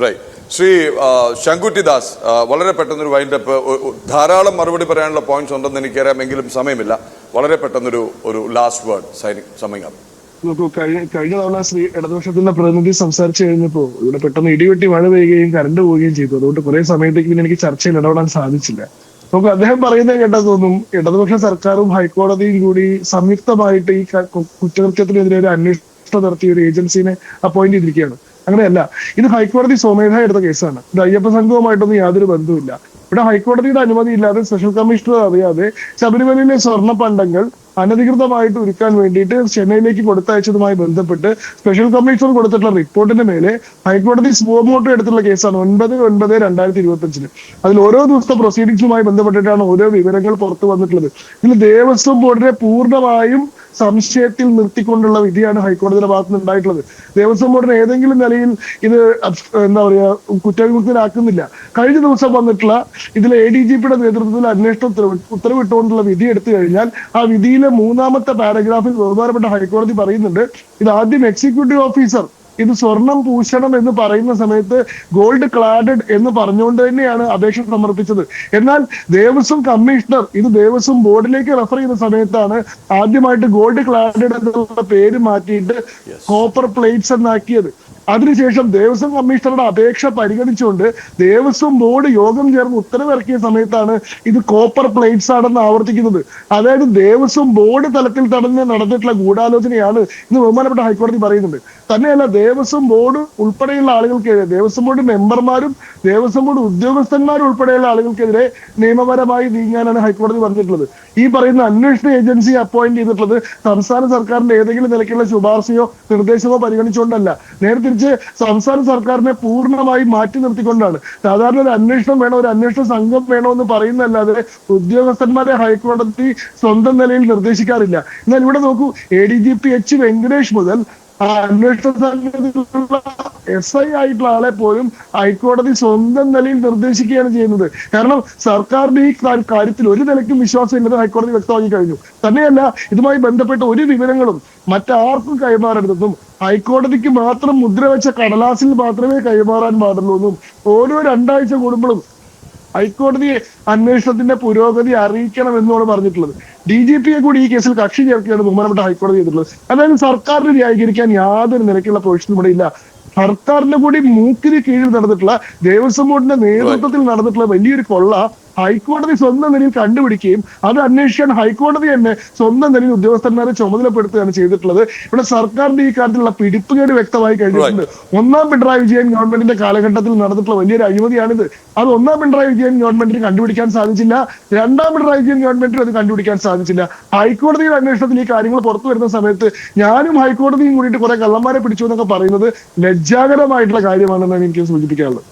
Right. Shri ശങ്കുറ്റി Das, വളരെ പെട്ടെന്നൊരു wind up. ധാരാളം മറുപടി പറയാനുള്ള പോയിന്റ്സ് ഉണ്ടെന്ന് എനിക്കറിയാം, എങ്കിലും സമയമില്ല. വളരെ പെട്ടെന്നൊരു ലാസ്റ്റ് വേർഡ് സമ്മിങ് അപ്പ്. നോക്കൂ, കഴിഞ്ഞ തവണ ഇടതുപക്ഷത്തിന്റെ പ്രതിനിധി സംസാരിച്ചു കഴിഞ്ഞപ്പോ ഇവിടെ പെട്ടെന്ന് ഇടിവെട്ടി മഴ പെയ്യുകയും കറണ്ട് പോവുകയും ചെയ്തു. അതുകൊണ്ട് കുറെ സമയത്തേക്ക് പിന്നെ എനിക്ക് ചർച്ചയിൽ ഇടപെടാൻ സാധിച്ചില്ല. നമുക്ക് അദ്ദേഹം പറയുന്നത് കേട്ടതൊന്നും ഇടതുപക്ഷ സർക്കാരും ഹൈക്കോടതിയും കൂടി സംയുക്തമായിട്ട് ഈ കുറ്റകൃത്യത്തിനെതിരെ ഒരു അന്വേഷണം നടത്തിയ ഒരു ഏജൻസിനെ അപ്പോയിന്റ് ചെയ്തിരിക്കുകയാണ്. അങ്ങനെയല്ല, ഇത് ഹൈക്കോടതി സ്വമേധ എടുത്ത കേസാണ്. ഇത് അയ്യപ്പ സംഘവുമായിട്ടൊന്നും യാതൊരു ബന്ധവുമില്ല. ഇവിടെ ഹൈക്കോടതിയുടെ അനുമതി ഇല്ലാതെ, സ്പെഷ്യൽ കമ്മീഷണർ അറിയാതെ ശബരിമലയിലെ സ്വർണ്ണ പണ്ടങ്ങൾ അനധികൃതമായിട്ട് ഒരുക്കാൻ വേണ്ടിയിട്ട് ചെന്നൈയിലേക്ക് കൊടുത്തയച്ചതുമായി ബന്ധപ്പെട്ട് സ്പെഷ്യൽ കമ്മീഷണർ കൊടുത്തിട്ടുള്ള റിപ്പോർട്ടിന്റെ മേലെ ഹൈക്കോടതി സുമോട്ടോ എടുത്തുള്ള കേസാണ് 9/9/2025. അതിൽ ഓരോ ദിവസത്തെ പ്രൊസീഡിങ്സുമായി ബന്ധപ്പെട്ടിട്ടാണ് ഓരോ വിവരങ്ങൾ പുറത്തു വന്നിട്ടുള്ളത്. ഇതിൽ ദേവസ്വം ബോർഡിനെ പൂർണ്ണമായും സംശയത്തിൽ നിർത്തിക്കൊണ്ടുള്ള വിധിയാണ് ഹൈക്കോടതിയുടെ ഭാഗത്ത് നിന്ന് ഉണ്ടായിട്ടുള്ളത്. ദേവസ്വം ബോർഡിന് ഏതെങ്കിലും നിലയിൽ ഇത് എന്താ പറയാ കുറ്റവിമുക്തരാക്കുന്നില്ല. കഴിഞ്ഞ ദിവസം വന്നിട്ടുള്ള ഇതിലെ ADGPയുടെ നേതൃത്വത്തിൽ അന്വേഷണ ഉത്തരവിട്ടുകൊണ്ടുള്ള വിധി എടുത്തു കഴിഞ്ഞാൽ ആ വിധിയിലെ 3ാമത്തെ പാരഗ്രാഫിൽ ബഹുമാനപ്പെട്ട ഹൈക്കോടതി പറയുന്നുണ്ട്, ഇത് ആദ്യം എക്സിക്യൂട്ടീവ് ഓഫീസർ ഇത് സ്വർണം പൂശണം എന്ന് പറയുന്ന സമയത്ത് ഗോൾഡ് ക്ലാഡഡ് എന്ന് പറഞ്ഞുകൊണ്ട് തന്നെയാണ് അപേക്ഷ സമർപ്പിച്ചത്. എന്നാൽ ദേവസ്വം കമ്മീഷണർ ഇത് ദേവസ്വം ബോർഡിലേക്ക് റെഫർ ചെയ്ത സമയത്താണ് ആദ്യമായിട്ട് ഗോൾഡ് ക്ലാഡഡ് എന്നുള്ള പേര് മാറ്റിയിട്ട് കോപ്പർ പ്ലേറ്റ്സ് എന്നാക്കിയത്. അതിനുശേഷം ദേവസ്വം കമ്മീഷണറുടെ അപേക്ഷ പരിഗണിച്ചുകൊണ്ട് ദേവസ്വം ബോർഡ് യോഗം ചേർന്ന് ഉത്തരവിറക്കിയ സമയത്താണ് ഇത് കോപ്പർ പ്ലേറ്റ്സ് ആണെന്ന് ആവർത്തിക്കുന്നത്. അതായത് ദേവസ്വം ബോർഡ് തലത്തിൽ നടന്നിട്ടുള്ള ഗൂഢാലോചനയാണ് ഇന്ന് ബഹുമാനപ്പെട്ട ഹൈക്കോടതി പറയുന്നുണ്ട്. തന്നെയല്ല, ദേവസ്വം ബോർഡ് ഉൾപ്പെടെയുള്ള ആളുകൾക്കെതിരെ, ദേവസ്വം ബോർഡ് മെമ്പർമാരും ദേവസ്വം ബോർഡ് ഉദ്യോഗസ്ഥന്മാരും ഉൾപ്പെടെയുള്ള ആളുകൾക്കെതിരെ നിയമപരമായി നീങ്ങാനാണ് ഹൈക്കോടതി പറഞ്ഞിട്ടുള്ളത്. ഈ പറയുന്ന അന്വേഷണ ഏജൻസി അപ്പോയിന്റ് ചെയ്തിട്ടുള്ളത് സംസ്ഥാന സർക്കാരിന്റെ ഏതെങ്കിലും നിലയ്ക്കുള്ള ശുപാർശയോ നിർദ്ദേശമോ പരിഗണിച്ചുകൊണ്ടല്ല, നേരെ തിരിച്ച് സംസ്ഥാന സർക്കാരിനെ പൂർണ്ണമായി മാറ്റി നിർത്തിക്കൊണ്ടാണ്. സാധാരണ ഒരു അന്വേഷണം വേണോ, ഒരു അന്വേഷണ സംഘം വേണോ എന്ന് പറയുന്നല്ലാതെ ഉദ്യോഗസ്ഥന്മാരെ ഹൈക്കോടതി സ്വന്തം നിലയിൽ നിർദ്ദേശിക്കാറില്ല. എന്നാൽ ഇവിടെ നോക്കൂ, ADGP H. വെങ്കടേഷ് മുതൽ ആ അന്വേഷണ സംഘത്തിലുള്ള SI ആയിട്ടുള്ള ആളെ പോലും ഹൈക്കോടതി സ്വന്തം നിലയിൽ നിർദ്ദേശിക്കുകയാണ് ചെയ്യുന്നത്. കാരണം സർക്കാരിന്റെ ഈ കാര്യത്തിൽ ഒരു നിലയ്ക്കും വിശ്വാസം ഇല്ലെന്ന് ഹൈക്കോടതി വ്യക്തമാക്കി കഴിഞ്ഞു. തന്നെയല്ല, ഇതുമായി ബന്ധപ്പെട്ട ഒരു വിവരങ്ങളും മറ്റാർക്കും കൈമാറരുതെന്നും ഹൈക്കോടതിക്ക് മാത്രം മുദ്രവെച്ച കടലാസിൽ മാത്രമേ കൈമാറാൻ പാടുള്ളൂ എന്നും ഓരോ 2 ആഴ്ച കൂടുമ്പോഴും ഹൈക്കോടതി അന്വേഷണത്തിന്റെ പുരോഗതി അറിയിക്കണം എന്നാണ് പറഞ്ഞിട്ടുള്ളത്. DGPയെ കൂടി ഈ കേസിൽ കക്ഷി ചേർക്കുകയാണ് ബഹുമാനപ്പെട്ട ഹൈക്കോടതി ചെയ്തിട്ടുള്ളത്. അതായത് സർക്കാരിന് ന്യായീകരിക്കാൻ യാതൊരു നിലയ്ക്കുള്ള പ്രൊവിഷനും ഇവിടെ ഇല്ല. സർക്കാരിന്റെ കൂടി മൂക്കിന് കീഴിൽ നടന്നിട്ടുള്ള ദേവസ്വം ബോർഡിന്റെ നേതൃത്വത്തിൽ നടന്നിട്ടുള്ള വലിയൊരു കൊള്ള ഹൈക്കോടതി സ്വന്തം നിലയിൽ കണ്ടുപിടിക്കുകയും അത് അന്വേഷിക്കാൻ ഹൈക്കോടതി തന്നെ സ്വന്തം നിലയിൽ ഉദ്യോഗസ്ഥന്മാരെ ചുമതലപ്പെടുത്തുകയാണ് ചെയ്തിട്ടുള്ളത്. ഇവിടെ സർക്കാരിന്റെ ഈ കാര്യത്തിലുള്ള പിടിപ്പുകേട് വ്യക്തമായി കഴിഞ്ഞിട്ടുണ്ട്. 1ാം പിണറായി വിജയൻ ഗവൺമെന്റിന്റെ കാലഘട്ടത്തിൽ നടന്നിട്ടുള്ള വലിയൊരു അഴിമതിയാണിത്. അത് 1ാം പിണറായി വിജയൻ ഗവൺമെന്റിന് കണ്ടുപിടിക്കാൻ സാധിച്ചില്ല, 2ാം പിണറായി വിജയൻ ഗവൺമെന്റിന് അത് കണ്ടുപിടിക്കാൻ സാധിച്ചില്ല. ഹൈക്കോടതിയുടെ അന്വേഷണത്തിൽ ഈ കാര്യങ്ങൾ പുറത്തു വരുന്ന സമയത്ത് ഞാനും ഹൈക്കോടതിയും കൂടിയിട്ട് കുറെ കള്ളന്മാരെ പിടിച്ചു എന്നൊക്കെ പറയുന്നത് ലജ്ജാകരമായിട്ടുള്ള കാര്യമാണെന്നാണ് എനിക്ക് സൂചിപ്പിക്കാനുള്ളത്.